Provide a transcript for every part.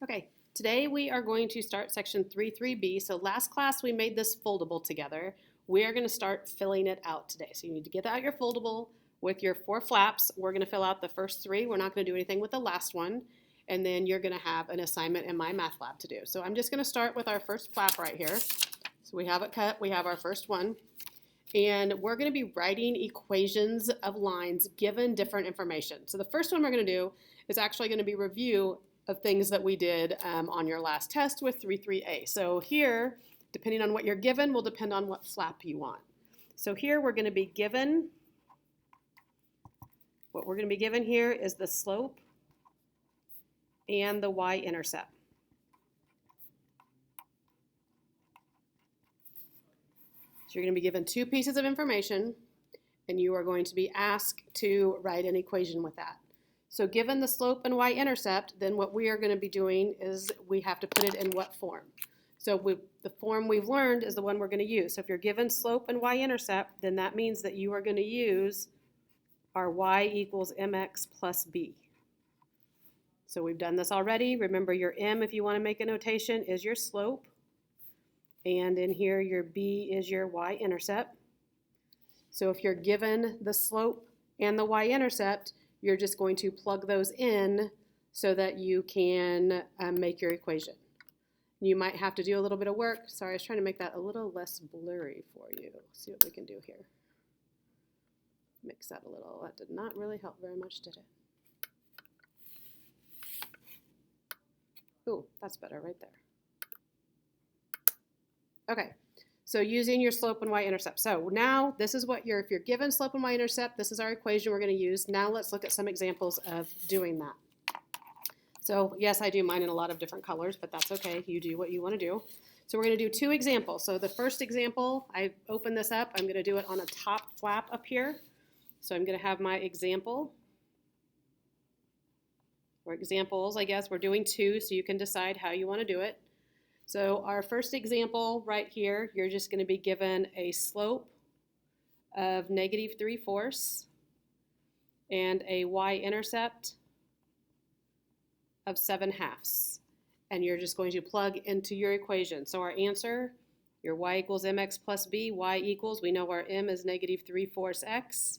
Okay, today we are going to start section 3.3b. So last class we made this foldable together. We are going to start filling it out today. So you need to get out your foldable with your 4 flaps. We're going to fill out the first 3. We're not going to do anything with the last one. And then you're going to have an assignment in my math lab to do. So I'm just going to start with our first flap right here. So we have it cut. We have our first one. And we're going to be writing equations of lines given different information. So the first one we're going to do is actually going to be review of things that we did on your last test with 3.3a. So here, depending on what you're given, will depend on what flap you want. So here we're going to be given, what we're going to be given here is the slope and the y-intercept. So you're going to be given 2 pieces of information, and you are going to be asked to write an equation with that. So given the slope and y-intercept, then what we are going to be doing is we have to put it in what form? So the form we've learned is the one we're going to use. So if you're given slope and y-intercept, then that means that you are going to use our y equals mx plus b. So we've done this already. Remember, your m, if you want to make a notation, is your slope. And in here, your b is your y-intercept. So if you're given the slope and the y-intercept, you're just going to plug those in so that you can make your equation. You might have to do a little bit of work. Sorry, I was trying to make that a little less blurry for you. Let's see what we can do here. Mix that a little. That did not really help very much, did it? Ooh, that's better right there. Okay, so using your slope and y-intercept. So now this is what if you're given slope and y-intercept, this is our equation we're going to use. Now let's look at some examples of doing that. So yes, I do mine in a lot of different colors, but that's okay. You do what you want to do. So we're going to do 2 examples. So the first example, I open this up. I'm going to do it on a top flap up here. So I'm going to have my example, or examples, I guess. We're doing 2, so you can decide how you want to do it. So our first example right here, you're just going to be given a slope of -3/4 and a y-intercept of 7/2. And you're just going to plug into your equation. So our answer, your y equals mx plus b, y equals, we know our m is -3/4 x,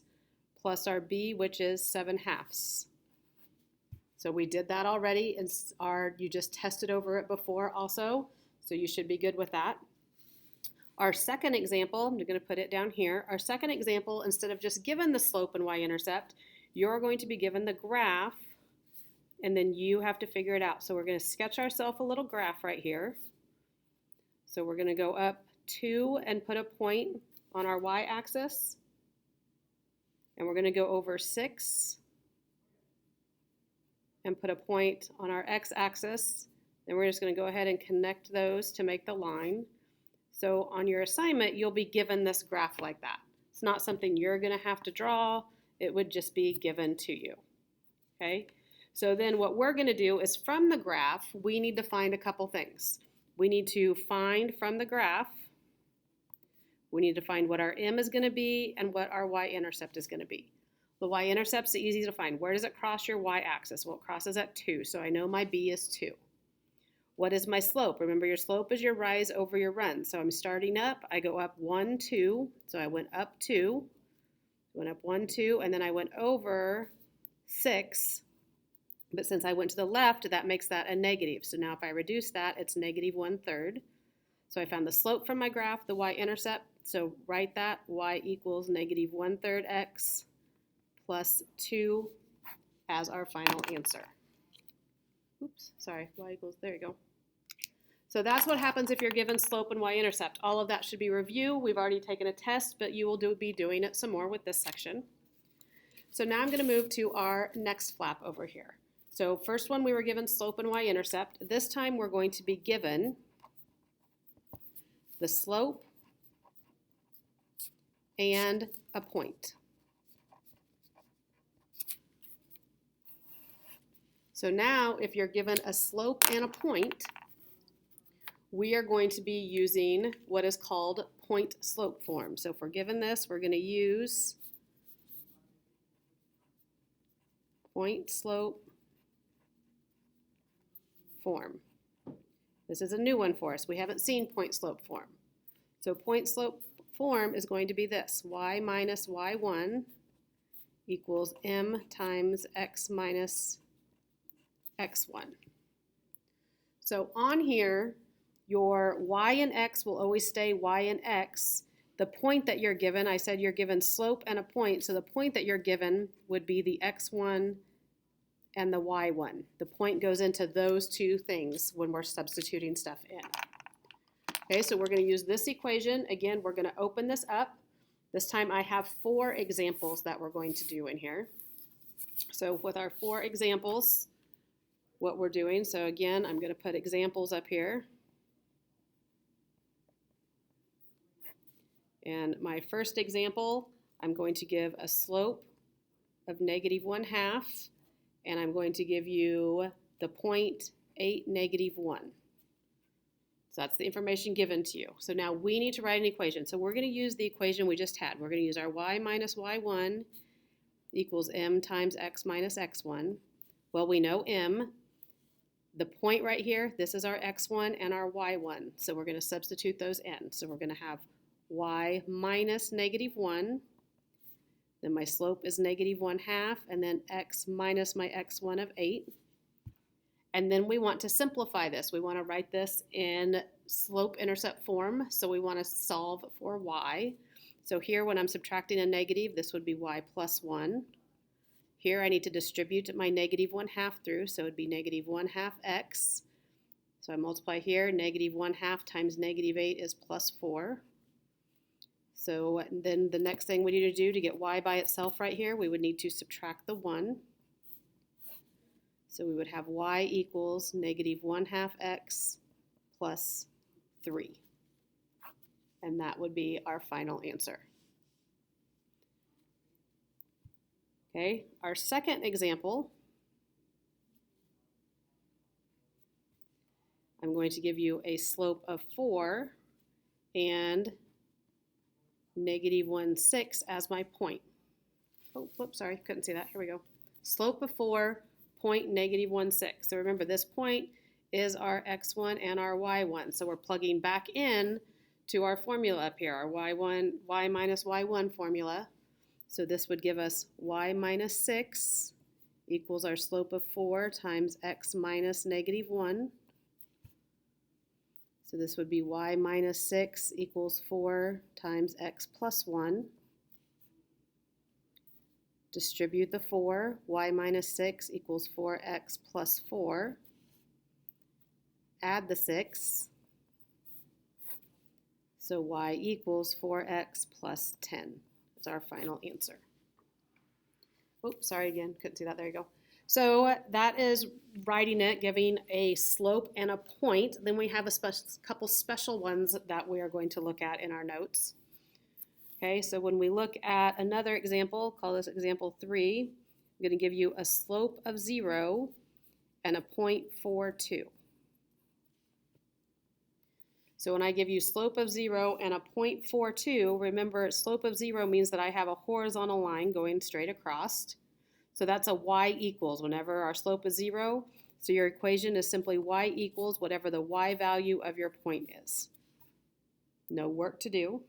plus our b, which is 7/2. So we did that already, and you just tested over it before also, so you should be good with that. Our second example, I'm going to put it down here. Our second example, instead of just given the slope and y-intercept, you're going to be given the graph, and then you have to figure it out. So we're going to sketch ourselves a little graph right here. So we're going to go up 2 and put a point on our y-axis, and we're going to go over 6 and put a point on our x-axis. Then we're just going to go ahead and connect those to make the line. So on your assignment, you'll be given this graph like that. It's not something you're going to have to draw. It would just be given to you. Okay? So then what we're going to do is from the graph, we need to find a couple things. We need to find from the graph, we need to find what our m is going to be and what our y-intercept is going to be. The y-intercept is easy to find. Where does it cross your y-axis? Well, it crosses at 2, so I know my b is 2. What is my slope? Remember, your slope is your rise over your run. So I'm starting up. I go up 1, 2. So I went up 2, went up 1, 2, and then I went over 6. But since I went to the left, that makes that a negative. So now if I reduce that, it's -1/3. So I found the slope from my graph, the y-intercept. So write that, y equals -1/3 x plus 2 as our final answer. Oops, sorry, y equals, there you go. So that's what happens if you're given slope and y-intercept. All of that should be review. We've already taken a test, but you will be doing it some more with this section. So now I'm going to move to our next flap over here. So first one we were given slope and y-intercept. This time we're going to be given the slope and a point. So now if you're given a slope and a point, we are going to be using what is called point slope form. So if we're given this, we're going to use point slope form. This is a new one for us. We haven't seen point slope form. So point slope form is going to be this, y minus y1 equals m times x minus x1. So on here, your y and x will always stay y and x. The point that you're given, I said you're given slope and a point, so the point that you're given would be the x1 and the y1. The point goes into those two things when we're substituting stuff in. Okay, so we're going to use this equation. Again, we're going to open this up. This time I have 4 examples that we're going to do in here. So with our 4 examples, what we're doing, so again, I'm going to put examples up here. And my first example, I'm going to give a slope of -1/2, and I'm going to give you the point 8, -1. So that's the information given to you. So now we need to write an equation. So we're going to use the equation we just had. We're going to use our y minus y1 equals m times x minus x1. Well, we know m. The point right here, this is our x1 and our y1. So we're going to substitute those in. So we're going to have y minus -1. Then my slope is -1/2, and then x minus my x1 of 8. And then we want to simplify this. We want to write this in slope-intercept form, so we want to solve for y. So here when I'm subtracting a negative, this would be y plus 1. Here I need to distribute my -1/2 through, so it would be -1/2 x. So I multiply here, -1/2 times -8 is plus 4. So then the next thing we need to do to get y by itself right here, we would need to subtract the 1. So we would have y equals -1/2 x plus 3. And that would be our final answer. Okay, our second example, I'm going to give you a slope of 4 and -1/6 as my point. Oh, whoops, sorry, couldn't see that. Here we go. Slope of 4, point -1/6. So remember, this point is our x1 and our y1. So we're plugging back in to our formula up here, our y minus y1 formula. So this would give us y minus 6 equals our slope of 4 times x minus -1. So this would be y minus 6 equals 4 times x plus 1. Distribute the 4, y minus 6 equals 4x plus 4. Add the 6. So y equals 4x plus 10. That's our final answer. Oh, sorry again, couldn't see that. There you go. So that is writing it, giving a slope and a point. Then we have a couple special ones that we are going to look at in our notes. Okay, so when we look at another example, call this example 3, I'm going to give you a slope of 0 and a 0.42. So when I give you slope of 0 and a 0.42, remember slope of 0 means that I have a horizontal line going straight across. So that's a y equals whenever our slope is 0. So your equation is simply y equals whatever the y value of your point is. No work to do.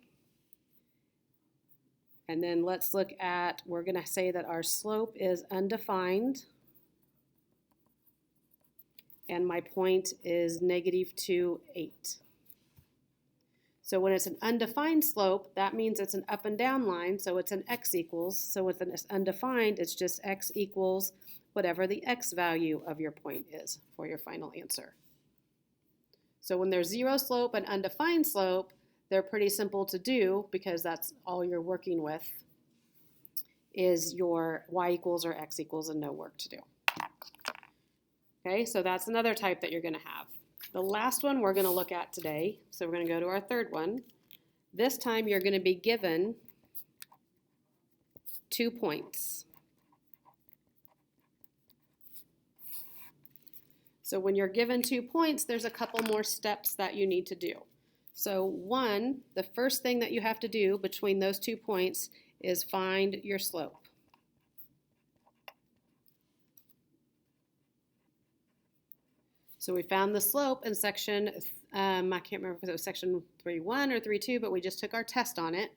And then let's look at, we're going to say that our slope is undefined. And my point is -2, 8. So when it's an undefined slope, that means it's an up and down line, so it's an x equals. So with an undefined, it's just x equals whatever the x value of your point is for your final answer. So when there's 0 slope and undefined slope, they're pretty simple to do because that's all you're working with is your y equals or x equals and no work to do. Okay, so that's another type that you're going to have. The last one we're going to look at today, so we're going to go to our third one. This time you're going to be given 2 points. So when you're given 2 points, there's a couple more steps that you need to do. So one, the first thing that you have to do between those 2 points is find your slope. So we found the slope in section, I can't remember if it was section 3.1 or 3.2, but we just took our test on it.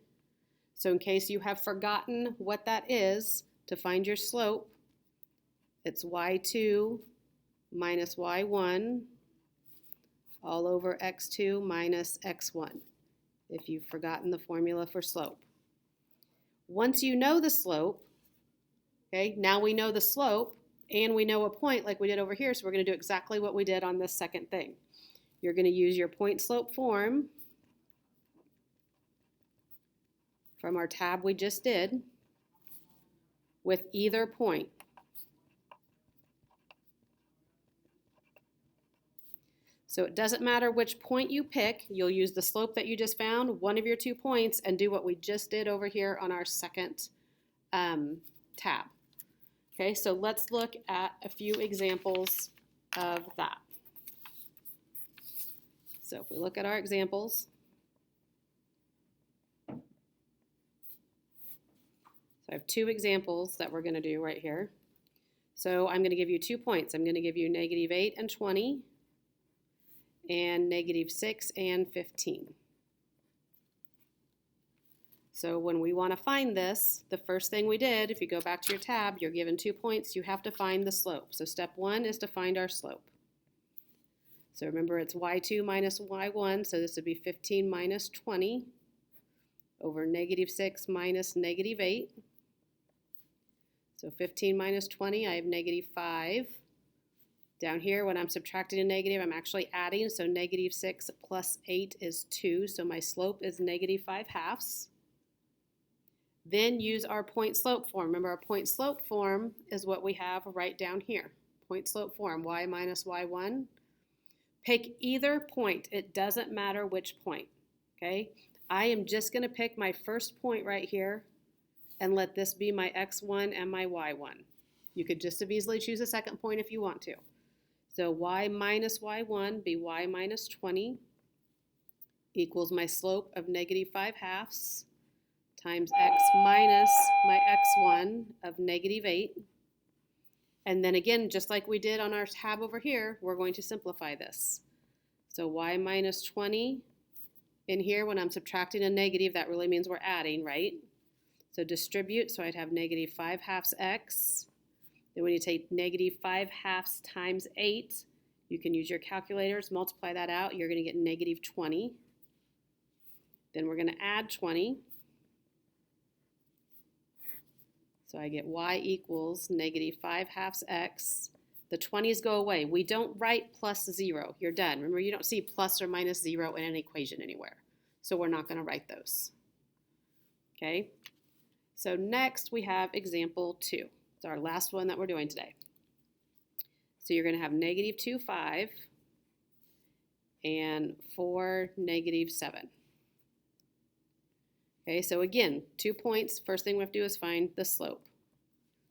So in case you have forgotten what that is, to find your slope, it's y2 minus y1 all over x2 minus x1, if you've forgotten the formula for slope. Once you know the slope, okay, now we know the slope and we know a point like we did over here, so we're going to do exactly what we did on this second thing. You're going to use your point slope form from our tab we just did with either point. So it doesn't matter which point you pick, you'll use the slope that you just found, one of your 2 points, and do what we just did over here on our second tab. Okay, so let's look at a few examples of that. So if we look at our examples, so I have 2 examples that we're going to do right here. So I'm going to give you 2 points. I'm going to give you -8 and 20. And -6 and 15. So when we want to find this, the first thing we did, if you go back to your tab, you're given 2 points, you have to find the slope. So step 1 is to find our slope. So remember it's y2 minus y1, so this would be 15 minus 20 over -6 minus -8. So 15 minus 20, I have -5. Down here, when I'm subtracting a negative, I'm actually adding, so -6 plus 8 is 2, so my slope is -5/2. Then use our point slope form. Remember, our point slope form is what we have right down here. Point slope form, y minus y1. Pick either point. It doesn't matter which point, okay? I am just going to pick my first point right here and let this be my x1 and my y1. You could just as easily choose a second point if you want to. So y minus y1 be y minus 20 equals my slope of -5/2 times x minus my x1 of -8. And then again, just like we did on our tab over here, we're going to simplify this. So y minus 20, in here when I'm subtracting a negative, that really means we're adding, right? So distribute, so I'd have -5/2 x. Then when you take -5/2 times 8, you can use your calculators, multiply that out, you're going to get -20. Then we're going to add 20. So I get y equals -5/2 x. The 20s go away. We don't write plus 0. You're done. Remember, you don't see plus or minus 0 in an equation anywhere. So we're not going to write those. Okay? So next we have example 2. It's our last one that we're doing today. So you're going to have -2/5 and 4 -7. Okay, so again, 2 points. First thing we have to do is find the slope.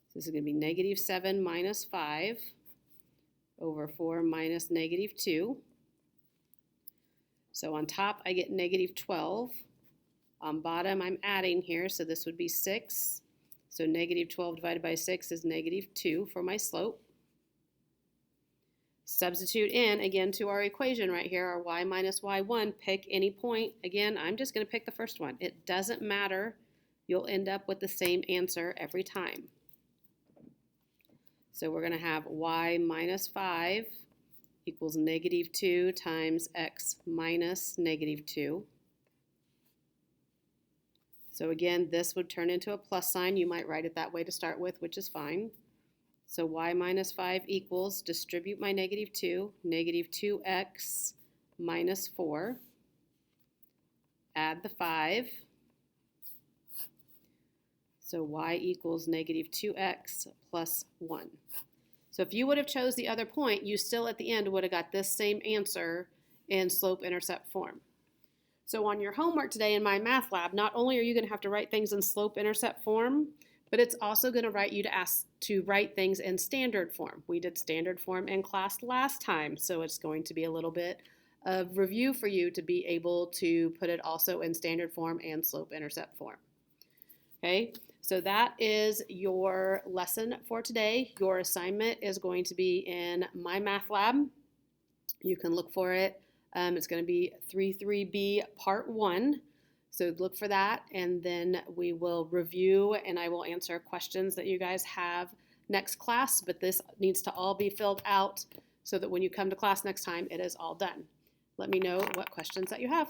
So this is going to be -7 minus 5 over 4 minus -2. So on top, I get -12. On bottom, I'm adding here, so this would be 6. So -12 divided by 6 is -2 for my slope. Substitute in, again, to our equation right here, our y minus y1, pick any point. Again, I'm just going to pick the first one. It doesn't matter. You'll end up with the same answer every time. So we're going to have y minus 5 equals -2 times x minus -2. So again, this would turn into a plus sign. You might write it that way to start with, which is fine. So y minus 5 equals, distribute my -2, -2x minus 4. Add the 5. So y equals -2x plus 1. So if you would have chose the other point, you still at the end would have got this same answer in slope-intercept form. So on your homework today in My Math Lab, not only are you going to have to write things in slope-intercept form, but it's also going to write you to ask to write things in standard form. We did standard form in class last time, so it's going to be a little bit of review for you to be able to put it also in standard form and slope-intercept form. Okay, so that is your lesson for today. Your assignment is going to be in My Math Lab. You can look for it. It's going to be 3.3b Part 1. So look for that, and then we will review and I will answer questions that you guys have next class, but this needs to all be filled out so that when you come to class next time, it is all done. Let me know what questions that you have.